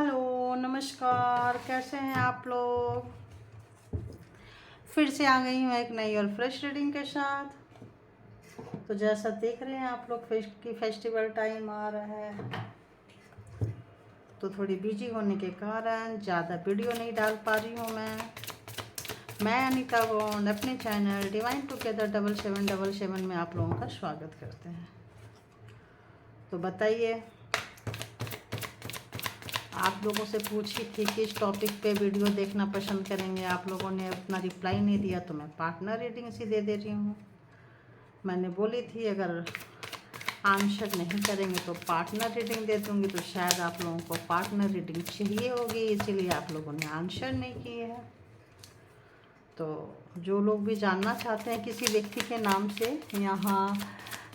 Hello नमस्कार, कैसे हैं आप लोग। फिर से आ गई हूँ एक नई और फ्रेश रीडिंग के साथ। तो जैसा देख रहे हैं आप लोग कि फेस्टिवल टाइम आ रहा है, तो थोड़ी बिजी होने के कारण ज़्यादा वीडियो नहीं डाल पा रही हूँ मैं अनीता गोंड अपने चैनल डिवाइन टुगेदर 7777 में आप लोगों का स्वागत करते हैं। तो बताइए, आप लोगों से पूछी थी कि इस टॉपिक पे वीडियो देखना पसंद करेंगे। आप लोगों ने उतना रिप्लाई नहीं दिया, तो मैं पार्टनर रीडिंग सी दे रही हूँ। मैंने बोली थी अगर आंसर नहीं करेंगे तो पार्टनर रीडिंग दे दूँगी, तो शायद आप लोगों को पार्टनर रीडिंग चाहिए होगी, इसीलिए आप लोगों ने आंसर नहीं किए है। तो जो लोग भी जानना चाहते हैं किसी व्यक्ति के नाम से, यहाँ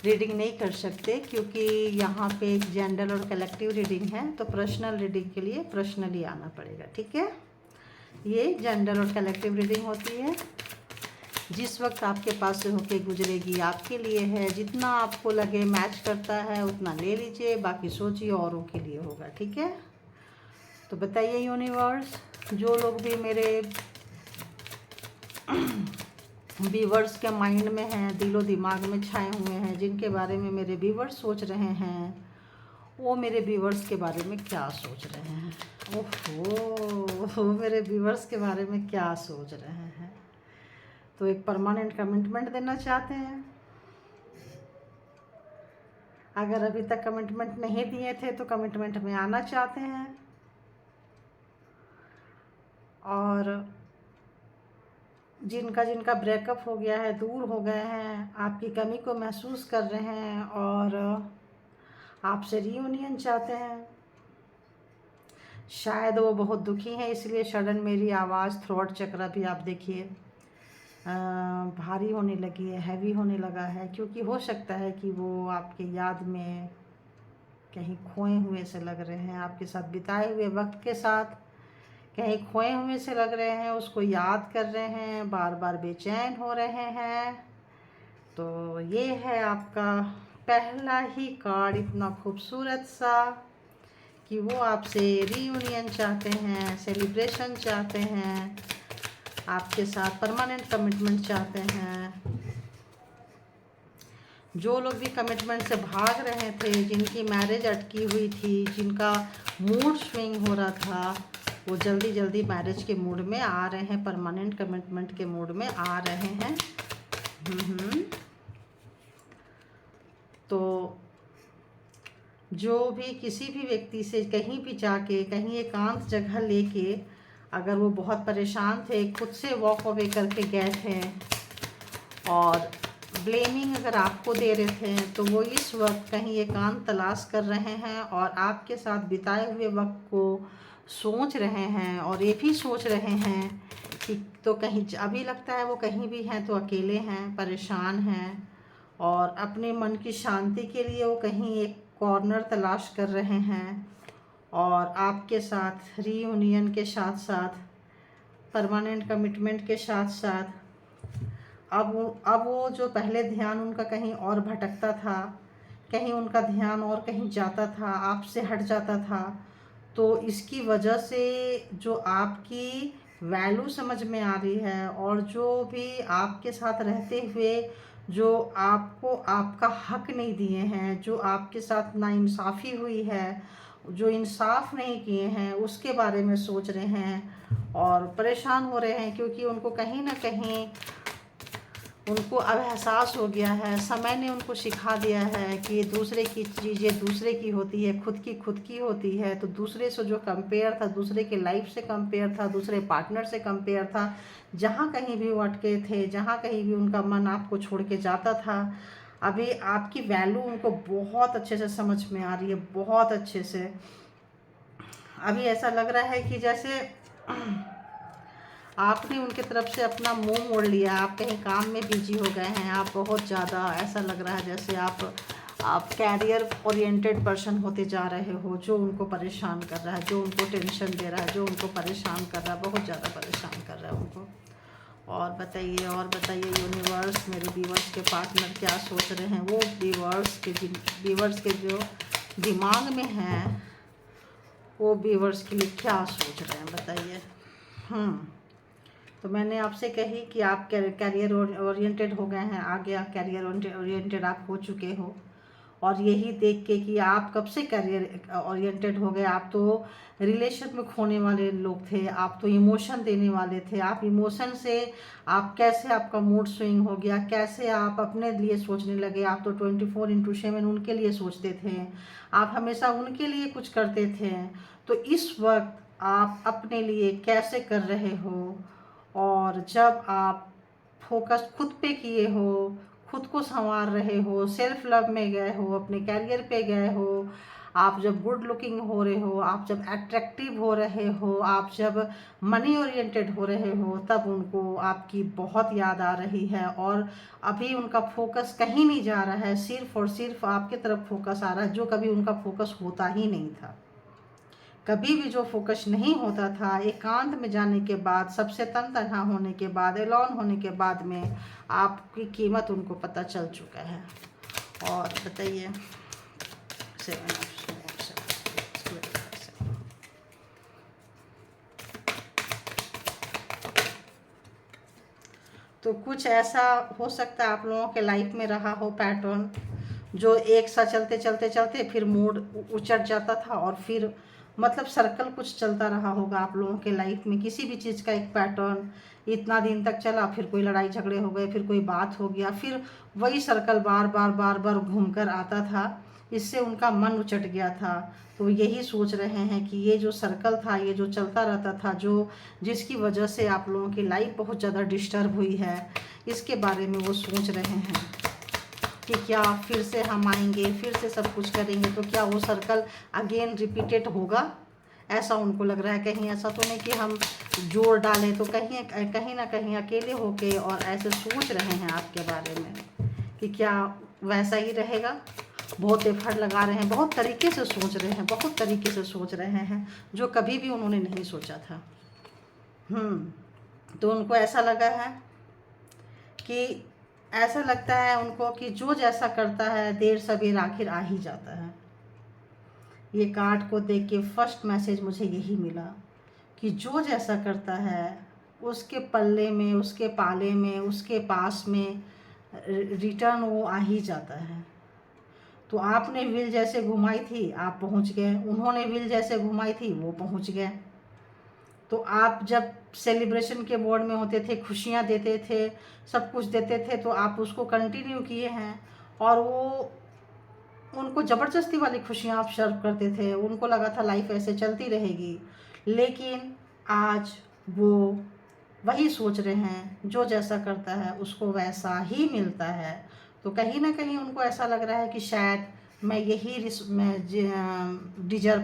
रीडिंग नहीं कर सकते, क्योंकि यहाँ पे एक जनरल और कलेक्टिव रीडिंग है। तो पर्सनल रीडिंग के लिए पर्सनली आना पड़ेगा, ठीक है। ये जनरल और कलेक्टिव रीडिंग होती है, जिस वक्त आपके पास से होके गुजरेगी आपके लिए है। जितना आपको लगे मैच करता है उतना ले लीजिए, बाकी सोचिए औरों के लिए होगा, ठीक है। तो बताइए यूनिवर्स, जो लोग भी मेरे व्यूवर्स के माइंड में हैं, दिलो दिमाग में छाए हुए हैं, जिनके बारे में मेरे व्यूवर्स सोच रहे हैं, वो मेरे व्यूवर्स के बारे में क्या सोच रहे हैं। ओहो, मेरे व्यूवर्स के बारे में क्या सोच रहे हैं। तो एक परमानेंट कमिटमेंट देना चाहते हैं। अगर अभी तक कमिटमेंट नहीं दिए थे तो कमिटमेंट में आना चाहते हैं, और जिनका जिनका ब्रेकअप हो गया है, दूर हो गए हैं, आपकी कमी को महसूस कर रहे हैं और आपसे रियूनियन चाहते हैं। शायद वो बहुत दुखी हैं, इसलिए सडन मेरी आवाज़, थ्रोट चक्र भी आप देखिए भारी होने लगी है, हैवी होने लगा है, क्योंकि हो सकता है कि वो आपके याद में कहीं खोए हुए से लग रहे हैं। आपके साथ बिताए हुए वक्त के साथ कहीं खोए हुए से लग रहे हैं, उसको याद कर रहे हैं, बार बार बेचैन हो रहे हैं। तो ये है आपका पहला ही कार्ड, इतना खूबसूरत सा, कि वो आपसे रीयूनियन चाहते हैं, सेलिब्रेशन चाहते हैं, आपके साथ परमानेंट कमिटमेंट चाहते हैं। जो लोग भी कमिटमेंट से भाग रहे थे, जिनकी मैरिज अटकी हुई थी, जिनका मूड स्विंग हो रहा था, वो जल्दी जल्दी मैरिज के मूड में आ रहे हैं, परमानेंट कमिटमेंट के मूड में आ रहे हैं। तो जो भी किसी भी व्यक्ति से कहीं भी जाके, कहीं एकांत जगह लेके, अगर वो बहुत परेशान थे, खुद से वॉक अवे करके गए थे और ब्लेमिंग अगर आपको दे रहे थे, तो वो इस वक्त कहीं एकांत तलाश कर रहे हैं और आपके साथ बिताए हुए वक्त को सोच रहे हैं, और ये भी सोच रहे हैं कि तो कहीं अभी लगता है वो कहीं भी हैं तो अकेले हैं, परेशान हैं, और अपने मन की शांति के लिए वो कहीं एक कॉर्नर तलाश कर रहे हैं। और आपके साथ रीयूनियन के साथ साथ, परमानेंट कमिटमेंट के साथ साथ, अब वो जो पहले ध्यान उनका कहीं और भटकता था, कहीं उनका ध्यान और कहीं जाता था, आपसे हट जाता था, तो इसकी वजह से जो आपकी वैल्यू समझ में आ रही है, और जो भी आपके साथ रहते हुए जो आपको आपका हक नहीं दिए हैं, जो आपके साथ नाइंसाफ़ी हुई है, जो इंसाफ नहीं किए हैं, उसके बारे में सोच रहे हैं और परेशान हो रहे हैं, क्योंकि उनको कहीं ना कहीं उनको अब एहसास हो गया है, समय ने उनको सिखा दिया है कि दूसरे की चीज़ें दूसरे की होती है, खुद की होती है। तो दूसरे से जो कंपेयर था, दूसरे के लाइफ से कंपेयर था, दूसरे पार्टनर से कंपेयर था, जहाँ कहीं भी वो अटके थे, जहाँ कहीं भी उनका मन आपको छोड़ के जाता था, अभी आपकी वैल्यू उनको बहुत अच्छे से समझ में आ रही है, बहुत अच्छे से। अभी ऐसा लग रहा है कि जैसे आपने उनके तरफ से अपना मुंह मोड़ लिया, आप कहीं काम में बिजी हो गए हैं, आप बहुत ज़्यादा, ऐसा लग रहा है जैसे आप कैरियर ओरिएंटेड पर्सन होते जा रहे हो, जो उनको परेशान कर रहा है, जो उनको टेंशन दे रहा है, जो उनको परेशान कर रहा है, बहुत ज़्यादा परेशान कर रहा है उनको। और बताइए यूनिवर्स, मेरे व्यूवर्स के पार्टनर क्या सोच रहे हैं। वो व्यूवर्स के जो दिमाग में हैं, वो व्यूअर्स के लिए क्या सोच रहे हैं बताइए। तो मैंने आपसे कही कि आप कैरियर ओरिएंटेड हो गए हैं, आगे कैरियर ओरिएंटेड आप हो चुके हो, और यही देख के कि आप कब से करियर ओरिएंटेड हो गए। आप तो रिलेशन में खोने वाले लोग थे, आप तो इमोशन देने वाले थे। आप इमोशन से आप कैसे, आपका मूड स्विंग हो गया, कैसे आप अपने लिए सोचने लगे। आप तो 24/7 उनके लिए सोचते थे, आप हमेशा उनके लिए कुछ करते थे। तो इस वक्त आप अपने लिए कैसे कर रहे हो, और जब आप फोकस खुद पे किए हो, खुद को संवार रहे हो, सेल्फ लव में गए हो, अपने कैरियर पे गए हो, आप जब गुड लुकिंग हो रहे हो, आप जब अट्रैक्टिव हो रहे हो, आप जब मनी ओरिएंटेड हो रहे हो, तब उनको आपकी बहुत याद आ रही है। और अभी उनका फोकस कहीं नहीं जा रहा है, सिर्फ और सिर्फ आपकी तरफ फोकस आ रहा है, जो कभी उनका फोकस होता ही नहीं था। कभी भी जो फोकस नहीं होता था, एकांत में जाने के बाद, सबसे तन तनहा होने के बाद, एलोन होने के बाद में आपकी कीमत उनको पता चल चुका है। और बताइए, तो कुछ ऐसा हो सकता है आप लोगों के लाइफ में रहा हो पैटर्न, जो एक साथ चलते चलते चलते फिर मूड उचट जाता था, और फिर मतलब सर्कल कुछ चलता रहा होगा आप लोगों के लाइफ में, किसी भी चीज़ का एक पैटर्न इतना दिन तक चला, फिर कोई लड़ाई झगड़े हो गए, फिर कोई बात हो गया, फिर वही सर्कल बार बार बार बार घूम कर आता था। इससे उनका मन उचट गया था। तो यही सोच रहे हैं कि ये जो सर्कल था, ये जो चलता रहता था, जो जिसकी वजह से आप लोगों की लाइफ बहुत ज़्यादा डिस्टर्ब हुई है, इसके बारे में वो सोच रहे हैं कि क्या फिर से हम आएंगे, फिर से सब कुछ करेंगे, तो क्या वो सर्कल अगेन रिपीटेड होगा, ऐसा उनको लग रहा है। कहीं ऐसा तो नहीं कि हम जोर डालें, तो कहीं ना कहीं अकेले होके और ऐसे सोच रहे हैं आपके बारे में कि क्या वैसा ही रहेगा। बहुत एफर्ट लगा रहे हैं, बहुत तरीके से सोच रहे हैं, बहुत तरीके से सोच रहे हैं, जो कभी भी उन्होंने नहीं सोचा था। तो उनको ऐसा लगा है कि ऐसा लगता है उनको कि जो जैसा करता है देर सवेर आखिर आ ही जाता है। ये कार्ड को देख के फर्स्ट मैसेज मुझे यही मिला कि जो जैसा करता है उसके पल्ले में, उसके पाले में, उसके पास में रिटर्न वो आ ही जाता है। तो आपने व्हील जैसे घुमाई थी, आप पहुंच गए, उन्होंने व्हील जैसे घुमाई थी, वो पहुंच गए। तो आप जब सेलिब्रेशन के मोड में होते थे, खुशियाँ देते थे, सब कुछ देते थे, तो आप उसको कंटिन्यू किए हैं, और वो उनको ज़बरदस्ती वाली खुशियाँ आप सर्व करते थे। उनको लगा था लाइफ ऐसे चलती रहेगी, लेकिन आज वो वही सोच रहे हैं, जो जैसा करता है उसको वैसा ही मिलता है। तो कहीं ना कहीं उनको ऐसा लग रहा है कि शायद मैं डिजर्व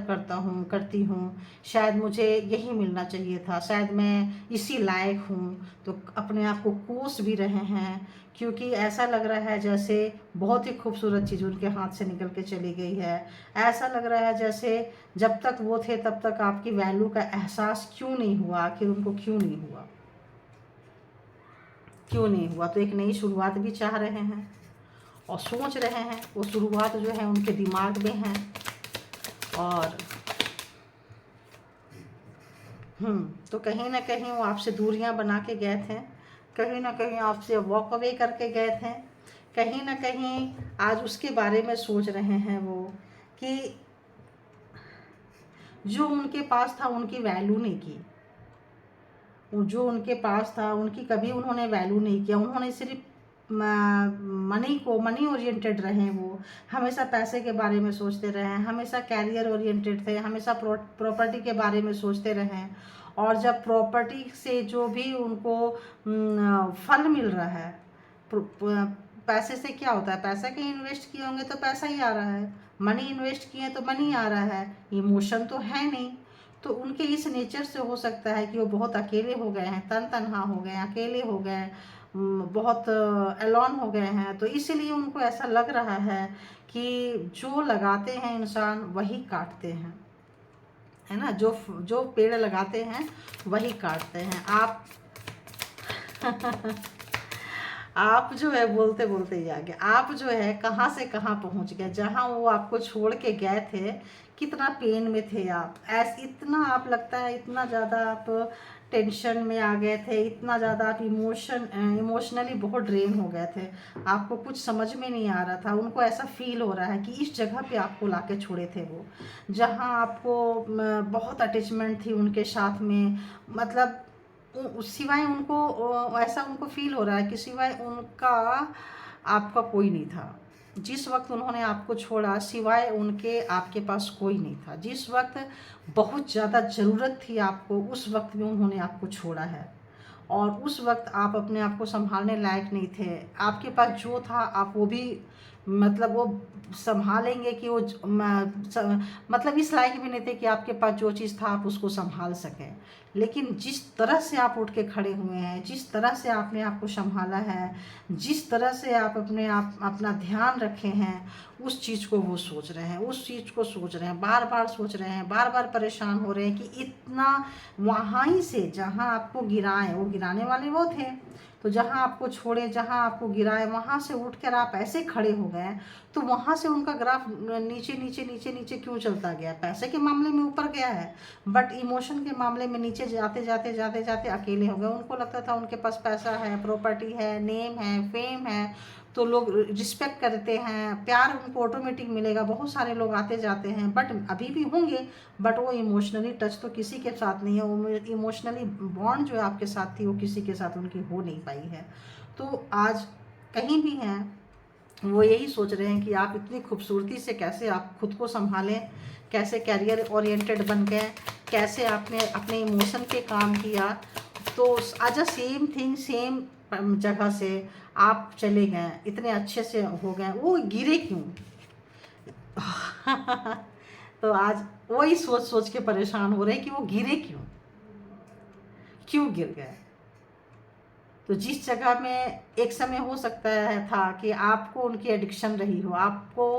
करती हूँ, शायद मुझे यही मिलना चाहिए था, शायद मैं इसी लायक हूँ। तो अपने आप को कोस भी रहे हैं, क्योंकि ऐसा लग रहा है जैसे बहुत ही खूबसूरत चीज़ उनके हाथ से निकल के चली गई है। ऐसा लग रहा है जैसे जब तक वो थे तब तक आपकी वैल्यू का एहसास क्यों नहीं हुआ, आखिर उनको क्यों नहीं हुआ, क्यों नहीं हुआ। तो एक नई शुरुआत भी चाह रहे हैं और सोच रहे हैं, वो शुरुआत जो है उनके दिमाग में है। और तो कहीं ना कहीं वो आपसे दूरियां बना के गए थे, कहीं ना कहीं आपसे वॉक अवे करके गए थे, कहीं ना कहीं आज उसके बारे में सोच रहे हैं वो कि जो उनके पास था उनकी वैल्यू नहीं की, जो उनके पास था उनकी कभी उन्होंने वैल्यू नहीं किया। उन्होंने सिर्फ मनी ओरिएंटेड रहे, वो हमेशा पैसे के बारे में सोचते रहे, हमेशा कैरियर ओरिएंटेड थे, हमेशा प्रॉपर्टी के बारे में सोचते रहे। और जब प्रॉपर्टी से जो भी उनको फल मिल रहा है, पैसे से क्या होता है, पैसा के इन्वेस्ट किए होंगे तो पैसा ही आ रहा है, मनी इन्वेस्ट किए तो मनी आ रहा है, इमोशन तो है नहीं। तो उनके इस नेचर से हो सकता है कि वो बहुत अकेले हो गए हैं, तनहा हो गए, अकेले हो गए, बहुत एलोन हो गए हैं। तो इसीलिए उनको ऐसा लग रहा है कि जो लगाते हैं इंसान वही काटते हैं, है ना। जो जो पेड़ लगाते हैं वही काटते हैं। आप आप जो है बोलते बोलते ही आ गए, आप जो है कहाँ से कहाँ पहुँच गए, जहाँ वो आपको छोड़ के गए थे कितना पेन में थे आप, ऐसे इतना आप लगता है इतना ज़्यादा आप टेंशन में आ गए थे, इतना ज़्यादा आप इमोशनली बहुत ड्रेन हो गए थे, आपको कुछ समझ में नहीं आ रहा था। उनको ऐसा फील हो रहा है कि इस जगह पे आपको लाके छोड़े थे वो, जहाँ आपको बहुत अटैचमेंट थी उनके साथ में, मतलब सिवाय उनको ऐसा उनको फील हो रहा है कि सिवाय उनका आपका कोई नहीं था। जिस वक्त उन्होंने आपको छोड़ा सिवाय उनके आपके पास कोई नहीं था। जिस वक्त बहुत ज़्यादा ज़रूरत थी आपको, उस वक्त में उन्होंने आपको छोड़ा है। और उस वक्त आप अपने आप को संभालने लायक नहीं थे। आपके पास जो था आप वो भी मतलब वो संभालेंगे कि वो मतलब इस लायक भी नहीं थे कि आपके पास जो चीज़ था आप उसको संभाल सकें। लेकिन जिस तरह से आप उठ के खड़े हुए हैं, जिस तरह से आपने आपको संभाला है, जिस तरह से आप अपना ध्यान रखे हैं, उस चीज़ को वो सोच रहे हैं, उस चीज़ को सोच रहे हैं, बार बार सोच रहे हैं, बार बार परेशान हो रहे हैं कि इतना वहाँ ही से जहाँ आपको गिराएं, वो गिराने वाले वो थे, तो जहाँ आपको छोड़े, जहाँ आपको गिराए, वहाँ से उठकर आप ऐसे खड़े हो गए, तो वहाँ से उनका ग्राफ नीचे नीचे नीचे नीचे क्यों चलता गया? पैसे के मामले में ऊपर गया है, बट इमोशन के मामले में नीचे जाते जाते जाते जाते अकेले हो गए। उनको लगता था उनके पास पैसा है, प्रॉपर्टी है, नेम है, फेम है, तो लोग रिस्पेक्ट करते हैं, प्यार उनको ऑटोमेटिक मिलेगा, बहुत सारे लोग आते जाते हैं, बट अभी भी होंगे, बट वो इमोशनली टच तो किसी के साथ नहीं है, वो इमोशनली बॉन्ड जो है आपके साथ थी वो किसी के साथ उनकी हो नहीं पाई है। तो आज कहीं भी हैं वो यही सोच रहे हैं कि आप इतनी खूबसूरती से कैसे आप खुद को संभालें, कैसे कैरियर ओरिएंटेड बन गए, कैसे आपने अपने इमोशन पे काम किया। तो आज सेम थिंग सेम जगह से आप चले गए, इतने अच्छे से हो गए, वो गिरे क्यों? तो आज वही सोच सोच के परेशान हो रहे हैं कि वो गिरे क्यों, क्यों गिर गए। तो जिस जगह में एक समय हो सकता है था कि आपको उनकी एडिक्शन रही हो, आपको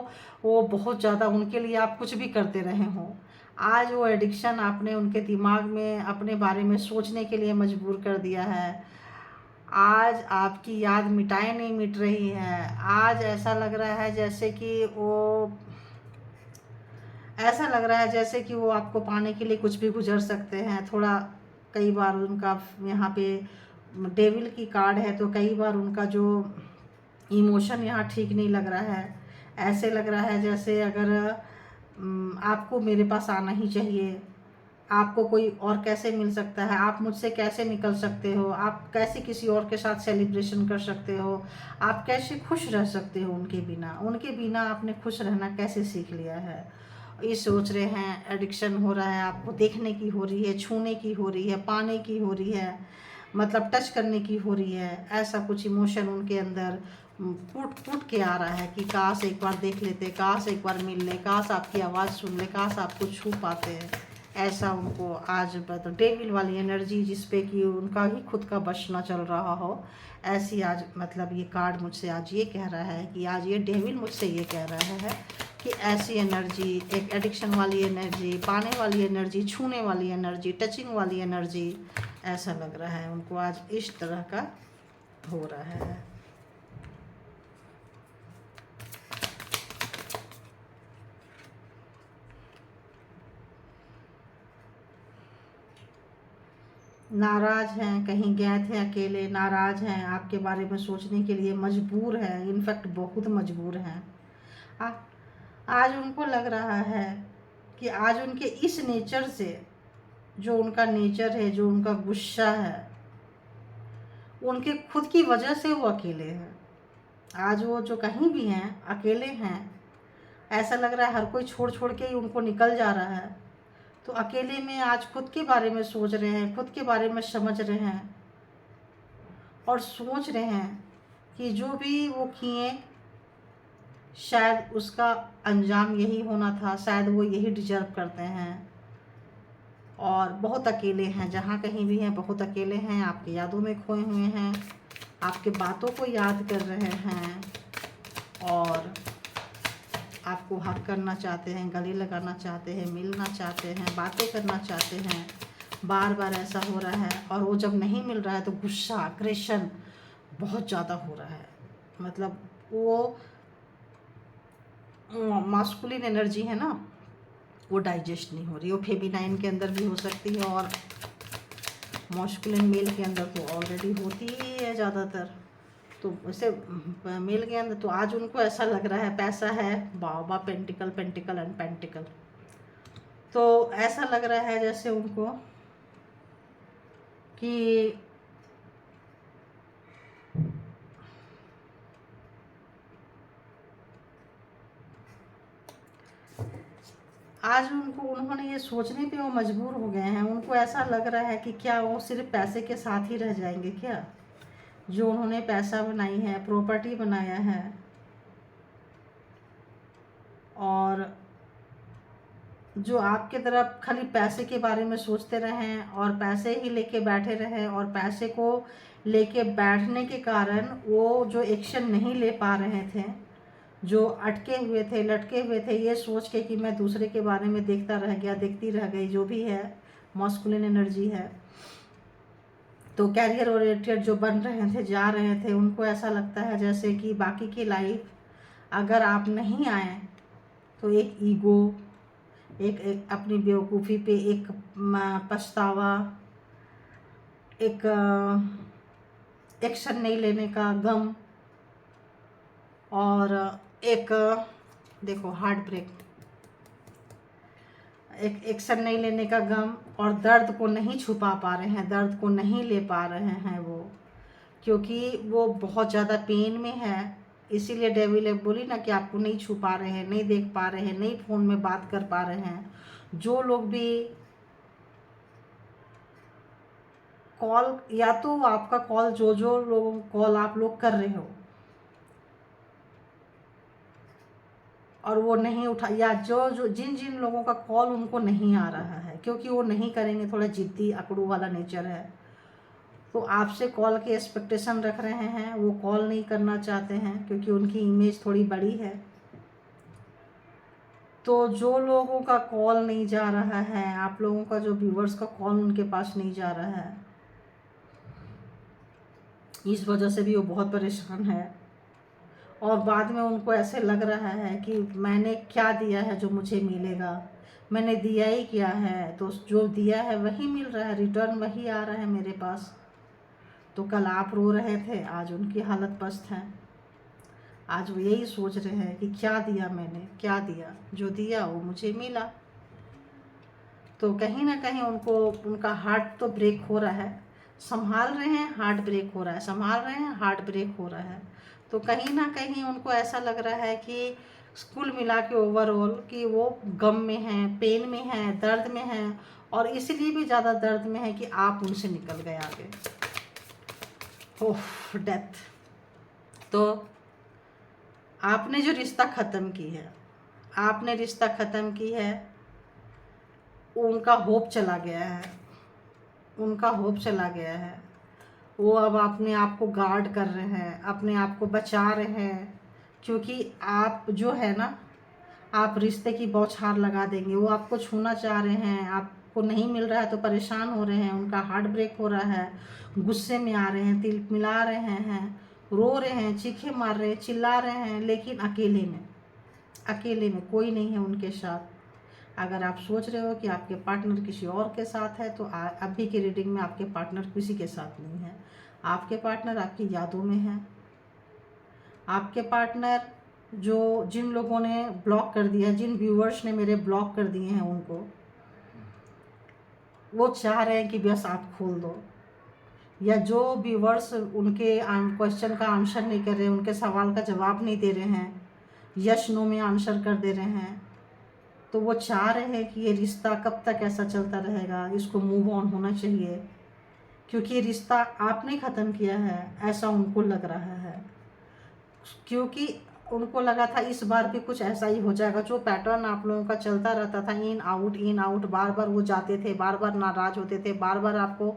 वो बहुत ज़्यादा उनके लिए आप कुछ भी करते रहे हो, आज वो एडिक्शन आपने उनके दिमाग में अपने बारे में सोचने के लिए मजबूर कर दिया है। आज आपकी याद मिटाए नहीं मिट रही है। आज ऐसा लग रहा है जैसे कि वो ऐसा लग रहा है जैसे कि वो आपको पाने के लिए कुछ भी गुजर सकते हैं। थोड़ा कई बार उनका यहाँ पे डेविल की कार्ड है, तो कई बार उनका जो इमोशन यहाँ ठीक नहीं लग रहा है। ऐसे लग रहा है जैसे अगर आपको मेरे पास आना ही चाहिए, आपको कोई और कैसे मिल सकता है, आप मुझसे कैसे निकल सकते हो, आप कैसे किसी और के साथ सेलिब्रेशन कर सकते हो, आप कैसे खुश रह सकते हो उनके बिना आपने खुश रहना कैसे सीख लिया है। ये सोच रहे हैं, एडिक्शन हो रहा है, आपको देखने की हो रही है, छूने की हो रही है, पाने की हो रही है, मतलब टच करने की हो रही है। ऐसा कुछ इमोशन उनके अंदर फूट फूट के आ रहा है कि काश एक बार देख लेते, काश एक बार मिल ले, काश आपकी आवाज़ सुन ले, काश आपको छू पाते हैं। ऐसा उनको आज तो डेविल वाली एनर्जी जिस पे कि उनका ही खुद का बस ना चल रहा हो, ऐसी आज मतलब ये कार्ड मुझसे आज ये कह रहा है कि आज ये डेविल मुझसे ये कह रहा है कि ऐसी एनर्जी, एक एडिक्शन वाली एनर्जी, पाने वाली एनर्जी, छूने वाली एनर्जी, टचिंग वाली एनर्जी, ऐसा लग रहा है उनको आज इस तरह का हो रहा है। नाराज हैं, कहीं गए थे अकेले, नाराज हैं, आपके बारे में सोचने के लिए मजबूर हैं, इनफैक्ट बहुत मजबूर हैं। आज उनको लग रहा है कि आज उनके इस नेचर से, जो उनका नेचर है, जो उनका गुस्सा है, उनके खुद की वजह से वो अकेले हैं। आज वो जो कहीं भी हैं अकेले हैं, ऐसा लग रहा है हर कोई छोड़ छोड़ के ही उनको निकल जा रहा है। तो अकेले में आज खुद के बारे में सोच रहे हैं, खुद के बारे में समझ रहे हैं और सोच रहे हैं कि जो भी वो किए शायद उसका अंजाम यही होना था, शायद वो यही डिजर्व करते हैं। और बहुत अकेले हैं, जहाँ कहीं भी हैं बहुत अकेले हैं, आपकी यादों में खोए हुए हैं, आपके बातों को याद कर रहे हैं और आपको हक करना चाहते हैं, गले लगाना चाहते हैं, मिलना चाहते हैं, बातें करना चाहते हैं। बार बार ऐसा हो रहा है और वो जब नहीं मिल रहा है तो गुस्सा, अग्रेशन बहुत ज़्यादा हो रहा है। मतलब वो मास्कुलिन एनर्जी है ना, वो डाइजेस्ट नहीं हो रही। वो फेमिनाइन के अंदर भी हो सकती है और मास्कुलिन मेल के अंदर तो ऑलरेडी होती ही है ज़्यादातर। तो वैसे मेल के अंदर तो आज उनको ऐसा लग रहा है पैसा है, बाबा पेंटिकल पेंटिकल एंड पेंटिकल, तो ऐसा लग रहा है जैसे उनको कि आज उन्होंने ये सोचने पे वो मजबूर हो गए हैं। उनको ऐसा लग रहा है कि क्या वो सिर्फ पैसे के साथ ही रह जाएंगे क्या? जो उन्होंने पैसा बनाई है, प्रॉपर्टी बनाया है, और जो आपके तरफ खाली पैसे के बारे में सोचते रहें और पैसे ही लेके बैठे रहें, और पैसे को लेके बैठने के कारण वो जो एक्शन नहीं ले पा रहे थे, जो अटके हुए थे, लटके हुए थे, ये सोच के कि मैं दूसरे के बारे में देखता रह गया, देखती रह गई, जो भी है मस्कुलिन एनर्जी है। तो कैरियर ओरिएंटेड जो बन रहे थे, जा रहे थे, उनको ऐसा लगता है जैसे कि बाकी की लाइफ अगर आप नहीं आए तो एक ईगो, एक अपनी बेवकूफ़ी पे एक पछतावा, एक एक्शन नहीं लेने का गम, और एक देखो हार्ट ब्रेक, एक एक्शन नहीं लेने का गम, और दर्द को नहीं छुपा पा रहे हैं, दर्द को नहीं ले पा रहे हैं वो, क्योंकि वो बहुत ज़्यादा पेन में है। इसीलिए डेविल बोली ना कि आपको नहीं छुपा रहे हैं, नहीं देख पा रहे हैं, नहीं फ़ोन में बात कर पा रहे हैं। जो लोग भी कॉल, या तो आपका कॉल, जो लोगों कॉल आप लोग कर रहे हो और वो नहीं उठा, या जो जिन जिन लोगों का कॉल उनको नहीं आ रहा है, क्योंकि वो नहीं करेंगे, थोड़ा जिद्दी अकड़ू वाला नेचर है, तो आपसे कॉल की एक्सपेक्टेशन रख रहे हैं, वो कॉल नहीं करना चाहते हैं क्योंकि उनकी इमेज थोड़ी बड़ी है। तो जो लोगों का कॉल नहीं जा रहा है, आप लोगों का जो व्यूवर्स का कॉल उनके पास नहीं जा रहा है, इस वजह से भी वो बहुत परेशान है। और बाद में उनको ऐसे लग रहा है कि मैंने क्या दिया है जो मुझे मिलेगा, मैंने दिया ही क्या है, तो जो दिया है वही मिल रहा है, रिटर्न वही आ रहा है मेरे पास। तो कल आप रो रहे थे, आज उनकी हालत पस्त है। आज वो यही सोच रहे हैं कि क्या दिया मैंने, क्या दिया, जो दिया वो मुझे मिला। तो कहीं ना कहीं उनको, उनका हार्ट तो ब्रेक हो रहा है, संभाल रहे हैं, हार्ट ब्रेक हो रहा है, संभाल रहे हैं, हार्ट ब्रेक हो रहा है। तो कहीं ना कहीं उनको ऐसा लग रहा है कि कुल मिला के ओवरऑल कि वो गम में हैं, पेन में हैं, दर्द में हैं, और इसलिए भी ज़्यादा दर्द में है कि आप उनसे निकल गए आगे। ओह डेथ। तो आपने जो रिश्ता ख़त्म की है, आपने रिश्ता ख़त्म की है, उनका होप चला गया है, उनका होप चला गया है। वो अब अपने आप को गार्ड कर रहे हैं, अपने आप को बचा रहे हैं, क्योंकि आप जो है ना, आप रिश्ते की बौछार लगा देंगे। वो आपको छूना चाह रहे हैं, आपको नहीं मिल रहा है तो परेशान हो रहे हैं, उनका हार्ट ब्रेक हो रहा है, गुस्से में आ रहे हैं, तिल मिला रहे हैं, रो रहे हैं, चीखे मार रहे हैं, चिल्ला रहे हैं, लेकिन अकेले में कोई नहीं है उनके साथ। अगर आप सोच रहे हो कि आपके पार्टनर किसी और के साथ है, तो अभी की रीडिंग में आपके पार्टनर किसी के साथ नहीं है। आपके पार्टनर आपकी यादों में है। आपके पार्टनर जो, जिन लोगों ने ब्लॉक कर दिया, जिन व्यूअर्स ने मेरे ब्लॉक कर दिए हैं, उनको, वो चाह रहे हैं कि बस आप खोल दो। या जो व्यूअर्स उनके क्वेश्चन का आंसर नहीं कर रहे, उनके सवाल का जवाब नहीं दे रहे हैं, यस नो में आंसर कर दे रहे हैं, तो वो चाह रहे हैं कि ये रिश्ता कब तक ऐसा चलता रहेगा, इसको मूव ऑन होना चाहिए, क्योंकि ये रिश्ता आपने ख़त्म किया है, ऐसा उनको लग रहा है। क्योंकि उनको लगा था इस बार भी कुछ ऐसा ही हो जाएगा। जो पैटर्न आप लोगों का चलता रहता था, इन आउट, बार बार वो जाते थे, बार बार नाराज़ होते थे, बार बार आपको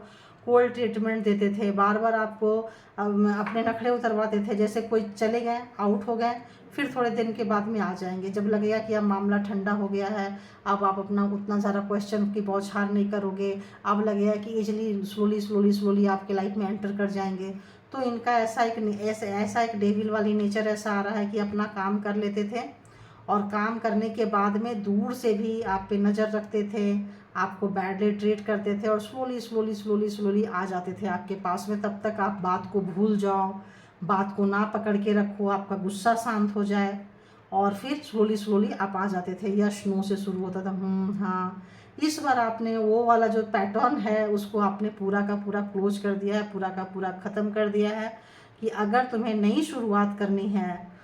कोल्ड ट्रीटमेंट देते थे, बार बार आपको अपने नखरे उतरवाते थे, जैसे कोई चले गए, आउट हो गए, फिर थोड़े दिन के बाद में आ जाएंगे। जब लगेगा कि अब मामला ठंडा हो गया है, अब आप अपना उतना ज़्यादा क्वेश्चन की बौछार नहीं करोगे, अब लगेगा कि इजली स्लोली आपके लाइफ में एंटर कर जाएंगे, तो इनका ऐसा एक डेविल वाली नेचर ऐसा आ रहा है कि अपना काम कर लेते थे और काम करने के बाद में दूर से भी आप पे नज़र रखते थे, आपको बैडली ट्रीट करते थे और स्लोली स्लोली स्लोली स्लोली आ जाते थे आपके पास में। तब तक आप बात को भूल जाओ, बात को ना पकड़ के रखो, आपका गुस्सा शांत हो जाए और फिर स्लोली स्लोली आप आ जाते थे। यस नो से शुरू होता था, हाँ। इस बार आपने वो वाला जो पैटर्न है उसको आपने पूरा का पूरा क्लोज कर दिया है, पूरा का पूरा ख़त्म कर दिया है कि अगर तुम्हें नई शुरुआत करनी है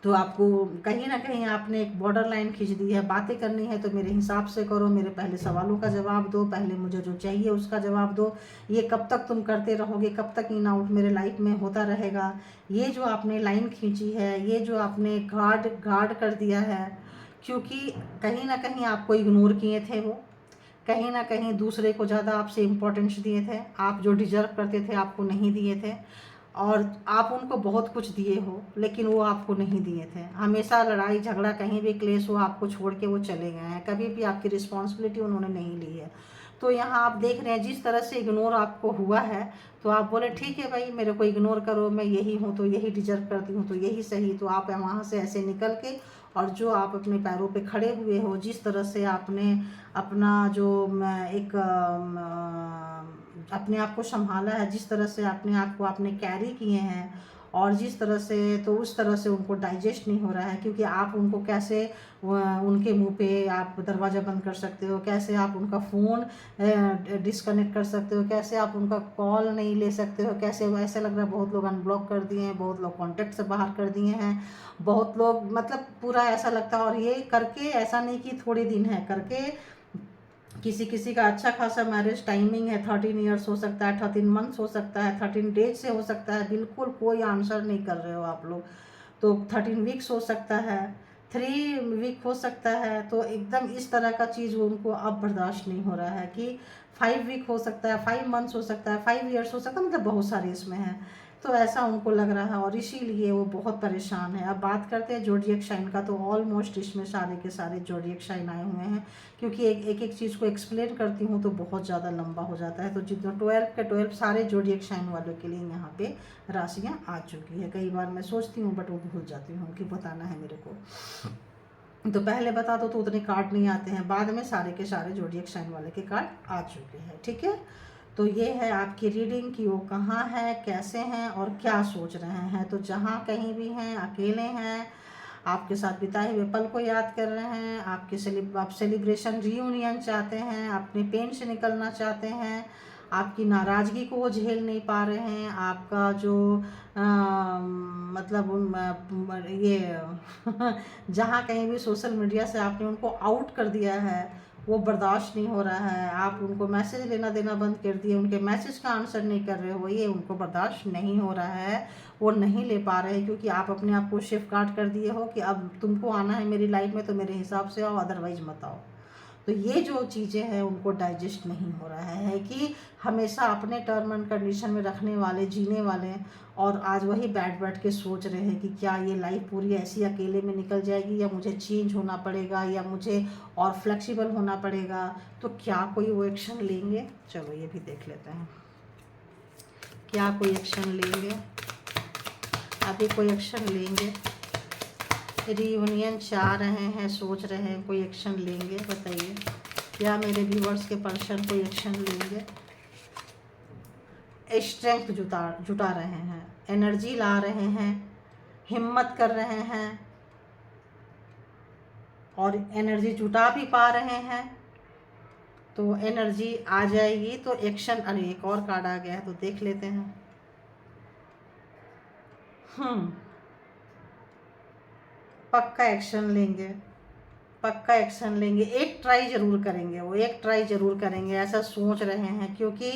तो आपको कहीं ना कहीं आपने एक बॉर्डर लाइन खींच दी है। बातें करनी है तो मेरे हिसाब से करो, मेरे पहले सवालों का जवाब दो, पहले मुझे जो चाहिए उसका जवाब दो। ये कब तक तुम करते रहोगे, कब तक इन आउट मेरे लाइफ में होता रहेगा। ये जो आपने लाइन खींची है, ये जो आपने गार्ड कर दिया है, क्योंकि कहीं ना कहीं आपको इग्नोर किए थे वो, कहीं ना कहीं दूसरे को ज़्यादा आपसे इम्पोर्टेंस दिए थे, आप जो डिजर्व करते थे आपको नहीं दिए थे और आप उनको बहुत कुछ दिए हो लेकिन वो आपको नहीं दिए थे। हमेशा लड़ाई झगड़ा कहीं भी क्लेश हो आपको छोड़ के वो चले गए हैं, कभी भी आपकी रिस्पॉन्सिबिलिटी उन्होंने नहीं ली है। तो यहाँ आप देख रहे हैं जिस तरह से इग्नोर आपको हुआ है तो आप बोले ठीक है भाई मेरे को इग्नोर करो, मैं यही हूँ तो यही डिजर्व करती हूँ तो यही सही। तो आप वहाँ से ऐसे निकल के और जो आप अपने पैरों पे खड़े हुए हो, जिस तरह से आपने अपना जो एक अपने आप को संभाला है, जिस तरह से अपने आप को आपने कैरी किए हैं और जिस तरह से, तो उस तरह से उनको डाइजेस्ट नहीं हो रहा है। क्योंकि आप उनको कैसे उनके मुंह पे आप दरवाज़ा बंद कर सकते हो, कैसे आप उनका फ़ोन डिस्कनेक्ट कर सकते हो, कैसे आप उनका कॉल नहीं ले सकते हो, कैसे वो ऐसा लग रहा है बहुत लोग अनब्लॉक कर दिए हैं, बहुत लोग कॉन्टेक्ट से बाहर कर दिए हैं, बहुत लोग मतलब पूरा ऐसा लगता है। और ये करके ऐसा नहीं कि थोड़े दिन है करके, किसी किसी का अच्छा खासा मैरिज टाइमिंग है, 13 ईयर्स हो सकता है, 13 मंथ्स हो सकता है, 13 डेज से हो सकता है, बिल्कुल कोई आंसर नहीं कर रहे हो आप लोग। तो 13 वीक्स हो सकता है, 3 वीक हो सकता है। तो एकदम इस तरह का चीज़ उनको अब बर्दाश्त नहीं हो रहा है कि 5 वीक हो सकता है, 5 मंथ्स हो सकता है, 5 ईयर्स हो सकता है, मतलब बहुत सारे इसमें हैं। तो ऐसा उनको लग रहा है और इसीलिए वो बहुत परेशान है। अब बात करते हैं ज़ोडिएक साइन का, तो ऑलमोस्ट इसमें सारे के सारे ज़ोडिएक साइन आए हुए हैं। क्योंकि एक चीज़ को एक्सप्लेन करती हूँ तो बहुत ज़्यादा लंबा हो जाता है। तो जितने 12 के 12 सारे ज़ोडिएक साइन वालों के लिए यहाँ पे राशियाँ आ चुकी है। कई बार मैं सोचती हूँ बट वो भूल जाती हूँ कि बताना है मेरे को, तो पहले बता दो तो उतने कार्ड नहीं आते हैं, बाद में सारे के सारे ज़ोडिएक साइन वाले के कार्ड आ चुके हैं। ठीक है, तो ये है आपकी रीडिंग कि वो कहाँ है, कैसे हैं और क्या सोच रहे हैं। तो जहाँ कहीं भी हैं, अकेले हैं, आपके साथ बिताए हुए पल को याद कर रहे हैं, आप सेलिब्रेशन रीयूनियन चाहते हैं, अपने पेन से निकलना चाहते हैं, आपकी नाराज़गी को वो झेल नहीं पा रहे हैं, आपका जो मतलब ये जहाँ कहीं भी सोशल मीडिया से आपने उनको आउट कर दिया है वो बर्दाश्त नहीं हो रहा है, आप उनको मैसेज लेना देना बंद कर दिए, उनके मैसेज का आंसर नहीं कर रहे हो, ये उनको बर्दाश्त नहीं हो रहा है, वो नहीं ले पा रहे हैं। क्योंकि आप अपने आप को शिफ्ट गार्ड कर दिए हो कि अब तुमको आना है मेरी लाइफ में तो मेरे हिसाब से आओ, अदरवाइज मत आओ। तो ये जो चीज़ें हैं उनको डाइजेस्ट नहीं हो रहा है कि हमेशा अपने टर्म एंड कंडीशन में रखने वाले, जीने वाले, और आज वही बैठ के सोच रहे हैं कि क्या ये लाइफ पूरी ऐसी अकेले में निकल जाएगी या मुझे चेंज होना पड़ेगा या मुझे और फ्लेक्सिबल होना पड़ेगा। तो क्या कोई वो एक्शन लेंगे? चलो ये भी देख लेते हैं, क्या कोई एक्शन लेंगे? अभी कोई एक्शन लेंगे? रियूनियन चाह रहे हैं, सोच रहे हैं, कोई एक्शन लेंगे? बताइए, क्या मेरे व्यूवर्स के पर्सन कोई एक्शन लेंगे? स्ट्रेंथ जुटा रहे हैं, एनर्जी ला रहे हैं, हिम्मत कर रहे हैं और एनर्जी जुटा भी पा रहे हैं तो एनर्जी आ जाएगी तो एक्शन। अरे एक और कार्ड आ गया है तो देख लेते हैं। पक्का एक्शन लेंगे, पक्का एक्शन लेंगे, एक ट्राई ज़रूर करेंगे, वो एक ट्राई ज़रूर करेंगे, ऐसा सोच रहे हैं। क्योंकि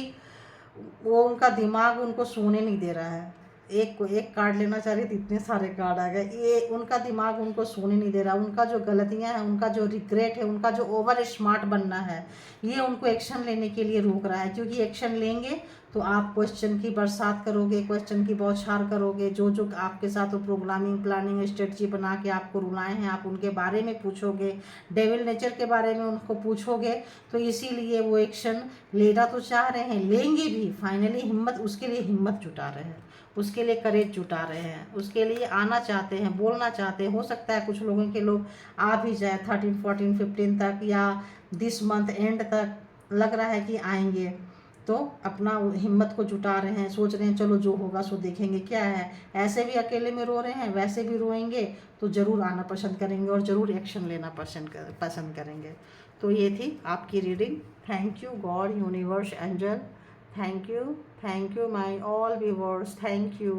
वो उनका दिमाग उनको सोने नहीं दे रहा है, एक को एक कार्ड लेना चाह रही थी, इतने सारे कार्ड आ गए। ये उनका दिमाग उनको सोने नहीं दे रहा, उनका जो गलतियां हैं, उनका जो रिग्रेट है, उनका जो ओवर स्मार्ट बनना है, ये उनको एक्शन लेने के लिए रोक रहा है। क्योंकि एक्शन लेंगे तो आप क्वेश्चन की बरसात करोगे, क्वेश्चन की बौछार करोगे। जो जो आपके साथ वो प्रोग्रामिंग प्लानिंग स्ट्रेटजी बना के आपको रुलाए हैं, आप उनके बारे में पूछोगे, डेविल नेचर के बारे में उनको पूछोगे। तो इसीलिए वो एक्शन लेना तो चाह रहे हैं, लेंगे भी फाइनली। हिम्मत, उसके लिए हिम्मत जुटा रहे हैं, उसके लिए करेज जुटा रहे हैं, उसके लिए आना चाहते हैं, बोलना चाहते हैं। हो सकता है कुछ लोगों के लोग आ भी जाए 13, 14, 15 तक, या दिस मंथ एंड तक लग रहा है कि आएंगे। तो अपना हिम्मत को जुटा रहे हैं, सोच रहे हैं चलो जो होगा सो देखेंगे क्या है। ऐसे भी अकेले में रो रहे हैं, वैसे भी रोएंगे, तो ज़रूर आना पसंद करेंगे और ज़रूर एक्शन लेना पसंद करेंगे। तो ये थी आपकी reading. Thank you God, universe, angel. Thank you my all viewers. Thank you.